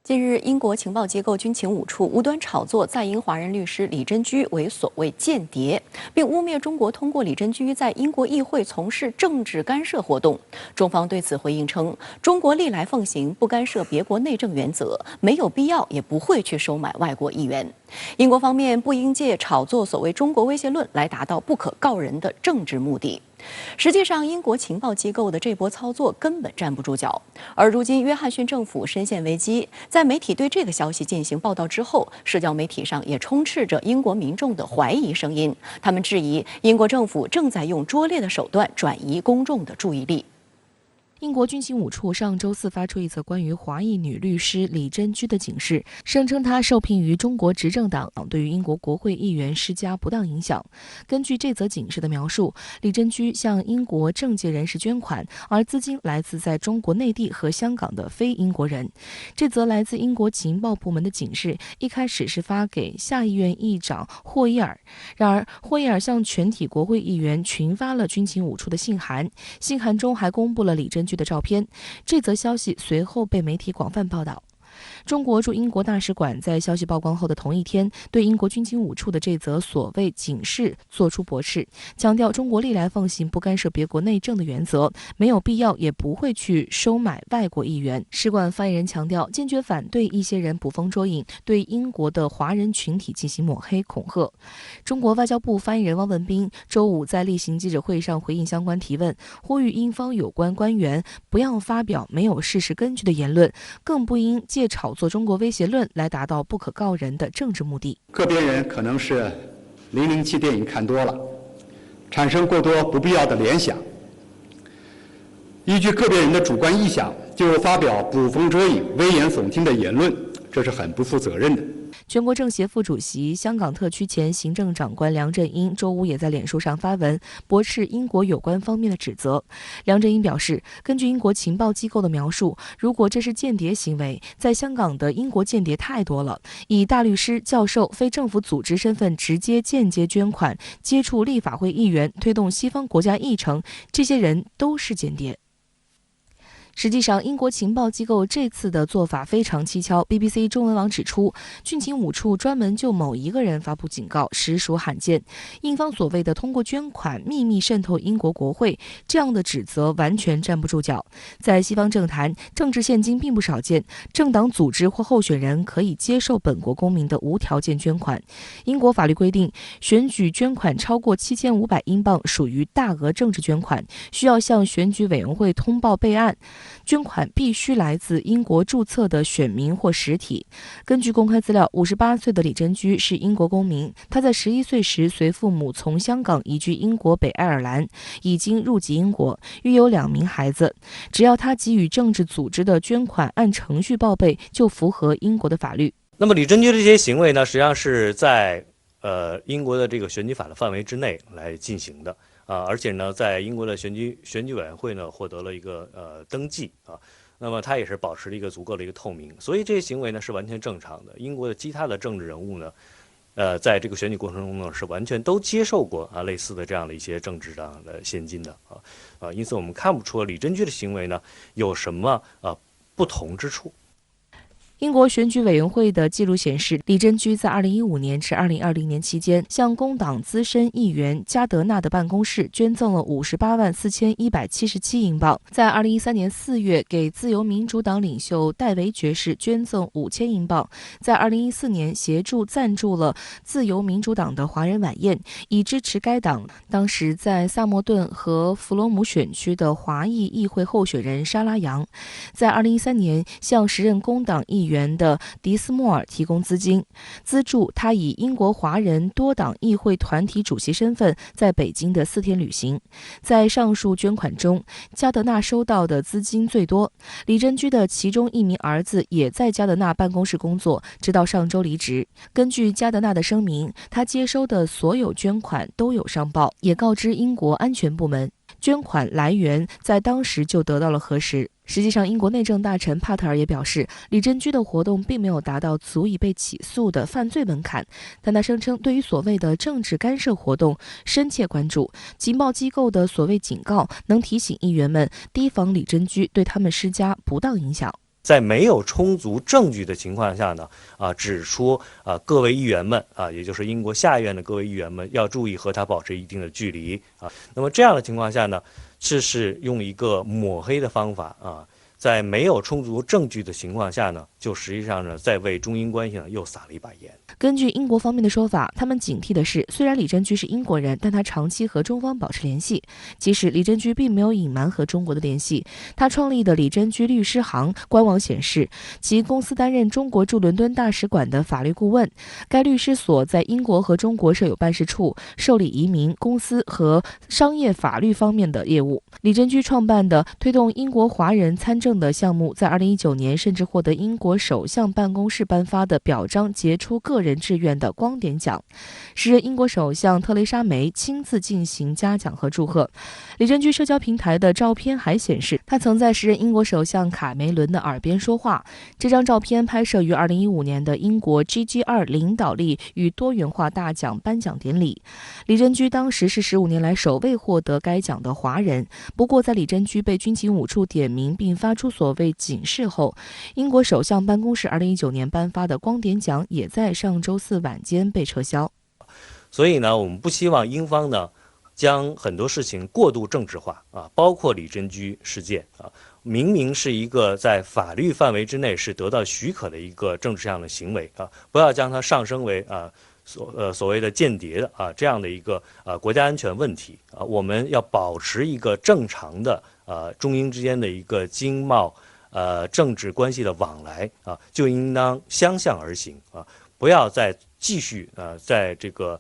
近日，英国情报机构军情五处无端炒作在英华人律师李珍居为所谓间谍，并污蔑中国通过李珍居在英国议会从事政治干涉活动。中方对此回应称，中国历来奉行不干涉别国内政原则，没有必要也不会去收买外国议员。英国方面不应借炒作所谓中国威胁论来达到不可告人的政治目的。实际上，英国情报机构的这波操作根本站不住脚。而如今，约翰逊政府深陷危机，在媒体对这个消息进行报道之后，社交媒体上也充斥着英国民众的怀疑声音。他们质疑英国政府正在用拙劣的手段转移公众的注意力。英国军情五处上周四发出一则关于华裔女律师李珍居的警示，声称她受聘于中国执政党，对于英国国会议员施加不当影响。根据这则警示的描述，李珍居向英国政界人士捐款，而资金来自在中国内地和香港的非英国人。这则来自英国情报部门的警示一开始是发给下议院议长霍伊尔，然而霍伊尔向全体国会议员群发了军情五处的信函，信函中还公布了李珍居的照片。这则消息随后被媒体广泛报道。中国驻英国大使馆在消息曝光后的同一天，对英国军情五处的这则所谓警示作出驳斥，强调中国历来奉行不干涉别国内政的原则，没有必要也不会去收买外国议员。使馆发言人强调，坚决反对一些人捕风捉影，对英国的华人群体进行抹黑恐吓。中国外交部发言人汪文斌周五在例行记者会上回应相关提问，呼吁英方有关官员不要发表没有事实根据的言论，更不应借炒作中国威胁论来达到不可告人的政治目的。个别人可能是007电影看多了，产生过多不必要的联想，依据个别人的主观意向就发表捕风捉影、危言耸听的言论，这是很不负责任的。全国政协副主席、香港特区前行政长官梁振英周五也在脸书上发文驳斥英国有关方面的指责。梁振英表示，根据英国情报机构的描述，如果这是间谍行为，在香港的英国间谍太多了，以大律师、教授、非政府组织身份直接、间接捐款、接触立法会议员、推动西方国家议程，这些人都是间谍。实际上，英国情报机构这次的做法非常蹊跷。BBC 中文网指出，军情五处专门就某一个人发布警告，实属罕见。英方所谓的通过捐款秘密渗透英国国会，这样的指责完全站不住脚。在西方政坛，政治现金并不少见，政党组织或候选人可以接受本国公民的无条件捐款。英国法律规定，选举捐款超过7500英镑属于大额政治捐款，需要向选举委员会通报备案。捐款必须来自英国注册的选民或实体。根据公开资料，58岁的李珍居是英国公民，他在11岁时随父母从香港移居英国北爱尔兰，已经入籍英国，育有2名孩子。只要他给予政治组织的捐款按程序报备，就符合英国的法律。那么李珍居这些行为呢，实际上是在英国的这个选举法的范围之内来进行的。而且呢，在英国的选举委员会呢获得了一个登记啊，那么它也是保持了一个足够的一个透明，所以这些行为呢是完全正常的。英国的其他的政治人物呢，在这个选举过程中呢是完全都接受过类似的这样的一些政治上的现金的因此我们看不出李珍居的行为呢有什么不同之处。英国选举委员会的记录显示，李珍居在2015年至2020年期间，向工党资深议员加德纳的办公室捐赠了58万4177英镑；在2013年4月，给自由民主党领袖戴维爵士捐赠5000英镑；在2014年，协助赞助了自由民主党的华人晚宴，以支持该党当时在萨默顿和弗罗姆选区的华裔议会候选人沙拉扬；在2013年，向时任工党议员的迪斯莫尔提供资金，资助他以英国华人多党议会团体主席身份在北京的4天旅行。在上述捐款中，加德纳收到的资金最多。李珍居的其中一名儿子也在加德纳办公室工作，直到上周离职。根据加德纳的声明，他接收的所有捐款都有上报，也告知英国安全部门。捐款来源在当时就得到了核实。实际上，英国内政大臣帕特尔也表示，李珍居的活动并没有达到足以被起诉的犯罪门槛，但他声称对于所谓的政治干涉活动深切关注，情报机构的所谓警告能提醒议员们提防李珍居对他们施加不当影响。在没有充足证据的情况下呢，指出各位议员们也就是英国下议院的各位议员们要注意和他保持一定的距离那么这样的情况下呢，这是用一个抹黑的方法在没有充足证据的情况下呢，就实际上呢，在为中英关系呢又撒了一把盐。根据英国方面的说法，他们警惕的是，虽然李珍居是英国人，但他长期和中方保持联系。即使李珍居并没有隐瞒和中国的联系，他创立的李珍居律师行官网显示，其公司担任中国驻伦敦大使馆的法律顾问。该律师所在英国和中国设有办事处，受理移民、公司和商业法律方面的业务。李珍居创办的推动英国华人参政的项目，在2019年甚至获得英国首相办公室颁发的表彰杰出个人志愿的光点奖。时任英国首相特蕾莎梅亲自进行嘉奖和祝贺。李珍居社交平台的照片还显示，他曾在时任英国首相卡梅伦的耳边说话。这张照片拍摄于2015年的英国 GG2 领导力与多元化大奖颁奖典礼。李珍居当时是15年来首位获得该奖的华人。不过，在李珍居被军情5处点名并发出所谓警示后，英国首相办公室2019年颁发的光点奖也在上周四晚间被撤销。所以呢，我们不希望英方呢将很多事情过度政治化包括李珍居事件明明是一个在法律范围之内是得到许可的一个政治上的行为不要将它上升为所谓的间谍的这样的一个国家安全问题我们要保持一个正常的中英之间的一个经贸政治关系的往来就应当相向而行不要再继续在这个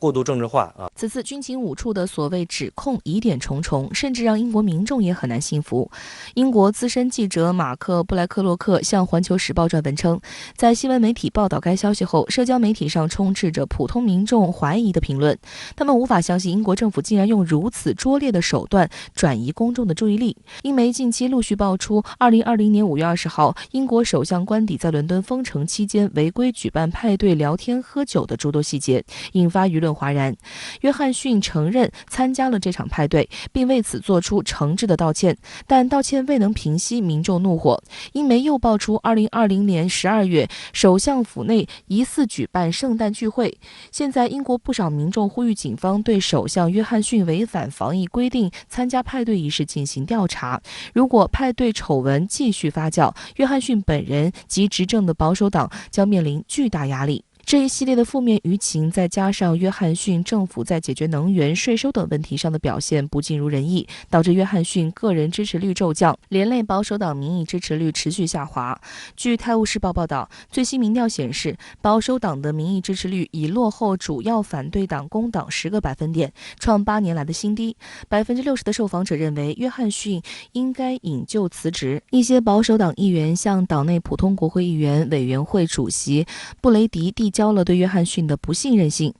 过度政治化此次军情5处的所谓指控疑点重重，甚至让英国民众也很难信服。英国资深记者马克·布莱克洛克向《环球时报》撰文称，在新闻媒体报道该消息后，社交媒体上充斥着普通民众怀疑的评论，他们无法相信英国政府竟然用如此拙劣的手段转移公众的注意力。英媒近期陆续爆出2020年5月20号英国首相官邸在伦敦封城期间违规举办派对、聊天、喝酒的诸多细节，引发舆论哗然。约翰逊承认参加了这场派对，并为此做出诚挚的道歉，但道歉未能平息民众怒火。英媒又爆出2020年12月首相府内疑似举办圣诞聚会。现在英国不少民众呼吁警方对首相约翰逊违反防疫规定参加派对一事进行调查。如果派对丑闻继续发酵，约翰逊本人及执政的保守党将面临巨大压力。这一系列的负面舆情，再加上约翰逊政府在解决能源、税收等问题上的表现不尽如人意，导致约翰逊个人支持率骤降，连累保守党民意支持率持续下滑。据《泰晤士报》报道，最新民调显示，保守党的民意支持率已落后主要反对党工党10个百分点，创8年来的新低。60%的受访者认为约翰逊应该引咎辞职。一些保守党议员向党内普通国会议员委员会主席布雷迪递交了对约翰逊的不信任信。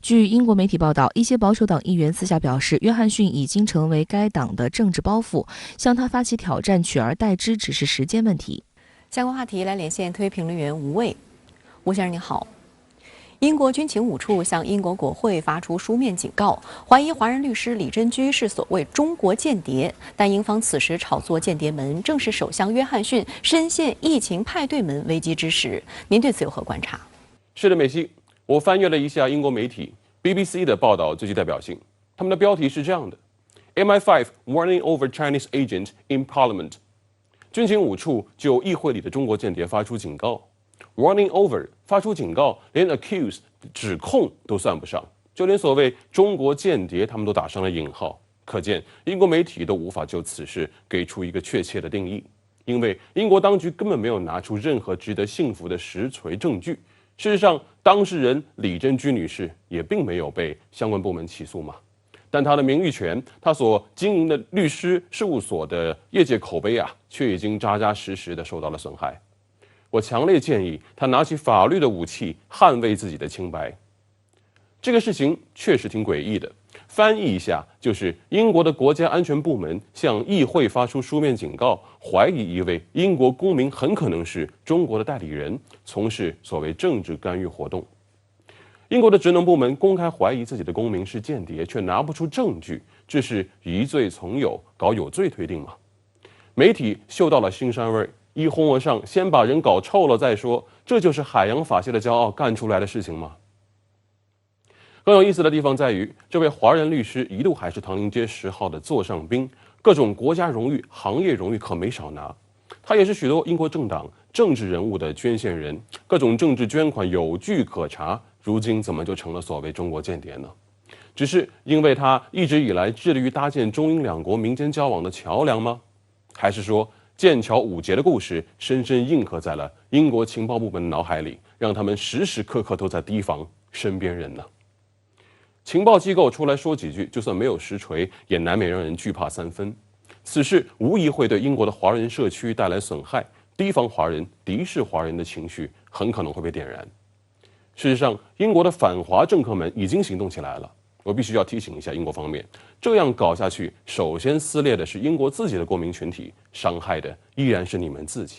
据英国媒体报道，一些保守党议员私下表示，约翰逊已经成为该党的政治包袱，向他发起挑战取而代之只是时间问题。相关话题来连线特约评论员吴卫。吴先生您好。英国军情5处向英国国会发出书面警告，怀疑华人律师李珍居是所谓中国间谍，但英方此时炒作间谍门，正是首相约翰逊深陷疫情派对门危机之时。您对此有何观察？是的，美西，我翻阅了一下英国媒体 BBC 的报道最具代表性，他们的标题是这样的 ：MI5 warning over Chinese agent in Parliament。军情5处就议会里的中国间谍发出警告。warning over 发出警告，连 accuse 指控都算不上，就连所谓中国间谍他们都打上了引号。可见英国媒体都无法就此事给出一个确切的定义，因为英国当局根本没有拿出任何值得信服的实锤证据。事实上，当事人李珍居女士也并没有被相关部门起诉嘛，但她的名誉权，她所经营的律师事务所的业界口碑却已经扎扎实实的受到了损害。我强烈建议她拿起法律的武器，捍卫自己的清白。这个事情确实挺诡异的，翻译一下就是英国的国家安全部门向议会发出书面警告，怀疑一位英国公民很可能是中国的代理人，从事所谓政治干预活动。英国的职能部门公开怀疑自己的公民是间谍，却拿不出证据，这是疑罪从有，搞有罪推定吗？媒体嗅到了腥膻味，一哄而上，先把人搞臭了再说，这就是海洋法系的骄傲干出来的事情吗？更有意思的地方在于，这位华人律师一度还是唐宁街10号的座上宾，各种国家荣誉、行业荣誉可没少拿。他也是许多英国政党、政治人物的捐献人，各种政治捐款有据可查。如今怎么就成了所谓中国间谍呢？只是因为他一直以来致力于搭建中英两国民间交往的桥梁吗？还是说剑桥5杰的故事深深印刻在了英国情报部门的脑海里，让他们时时刻刻都在提防身边人呢？情报机构出来说几句，就算没有实锤，也难免让人惧怕3分。此事无疑会对英国的华人社区带来损害，提防华人、敌视华人的情绪很可能会被点燃。事实上，英国的反华政客们已经行动起来了。我必须要提醒一下英国方面，这样搞下去，首先撕裂的是英国自己的公民群体，伤害的依然是你们自己。